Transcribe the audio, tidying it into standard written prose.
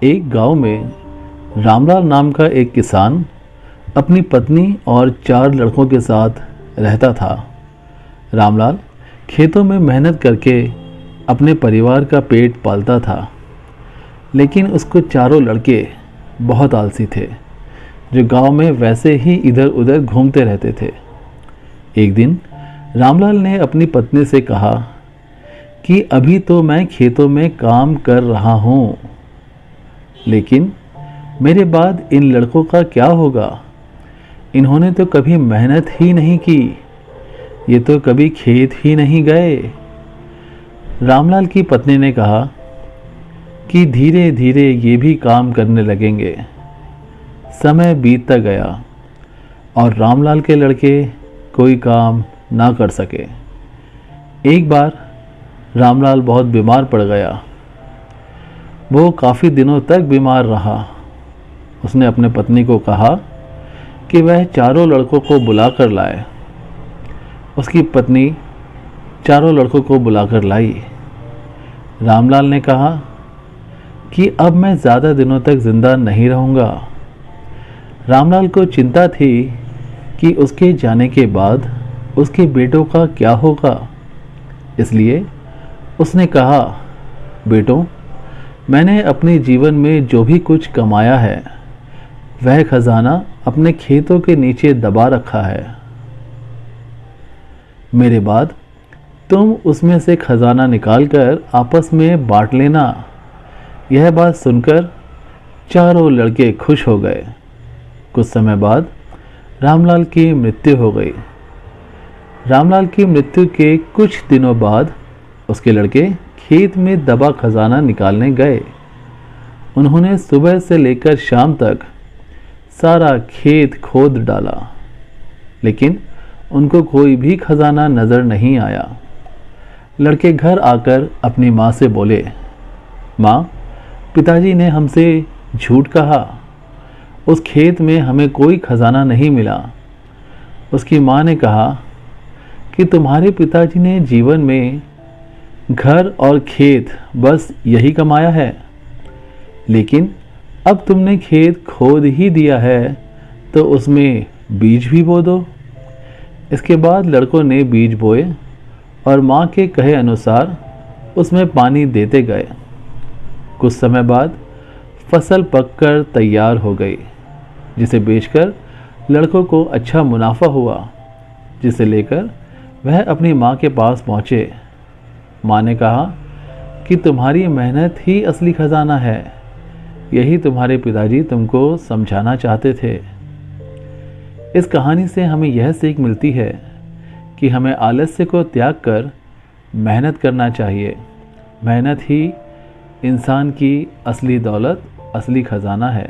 एक गांव में रामलाल नाम का एक किसान अपनी पत्नी और 4 लड़कों के साथ रहता था। रामलाल खेतों में मेहनत करके अपने परिवार का पेट पालता था, लेकिन उसको चारों लड़के बहुत आलसी थे, जो गांव में वैसे ही इधर उधर घूमते रहते थे। एक दिन रामलाल ने अपनी पत्नी से कहा कि अभी तो मैं खेतों में काम कर रहा हूँ, लेकिन मेरे बाद इन लड़कों का क्या होगा? इन्होंने तो कभी मेहनत ही नहीं की, ये तो कभी खेत ही नहीं गए। रामलाल की पत्नी ने कहा कि धीरे धीरे ये भी काम करने लगेंगे। समय बीतता गया और रामलाल के लड़के कोई काम ना कर सके। एक बार रामलाल बहुत बीमार पड़ गया। वो काफ़ी दिनों तक बीमार रहा। उसने अपने पत्नी को कहा कि वह चारों लड़कों को बुलाकर लाए। उसकी पत्नी चारों लड़कों को बुलाकर लाई। रामलाल ने कहा कि अब मैं ज़्यादा दिनों तक ज़िंदा नहीं रहूँगा। रामलाल को चिंता थी कि उसके जाने के बाद उसके बेटों का क्या होगा। इसलिए उसने कहा, बेटों, मैंने अपने जीवन में जो भी कुछ कमाया है वह खजाना अपने खेतों के नीचे दबा रखा है। मेरे बाद तुम उसमें से खजाना निकालकर आपस में बांट लेना। यह बात सुनकर चारों लड़के खुश हो गए। कुछ समय बाद रामलाल की मृत्यु हो गई। रामलाल की मृत्यु के कुछ दिनों बाद उसके लड़के खेत में दबा खजाना निकालने गए। उन्होंने सुबह से लेकर शाम तक सारा खेत खोद डाला, लेकिन उनको कोई भी खजाना नजर नहीं आया। लड़के घर आकर अपनी माँ से बोले, माँ, पिताजी ने हमसे झूठ कहा, उस खेत में हमें कोई खजाना नहीं मिला। उसकी माँ ने कहा कि तुम्हारे पिताजी ने जीवन में घर और खेत बस यही कमाया है, लेकिन अब तुमने खेत खोद ही दिया है तो उसमें बीज भी बो दो। इसके बाद लड़कों ने बीज बोए और माँ के कहे अनुसार उसमें पानी देते गए। कुछ समय बाद फसल पककर तैयार हो गई, जिसे बेचकर लड़कों को अच्छा मुनाफा हुआ, जिसे लेकर वह अपनी माँ के पास पहुँचे। माँ ने कहा कि तुम्हारी मेहनत ही असली खजाना है, यही तुम्हारे पिताजी तुमको समझाना चाहते थे। इस कहानी से हमें यह सीख मिलती है कि हमें आलस्य को त्याग कर मेहनत करना चाहिए। मेहनत ही इंसान की असली दौलत, असली खजाना है।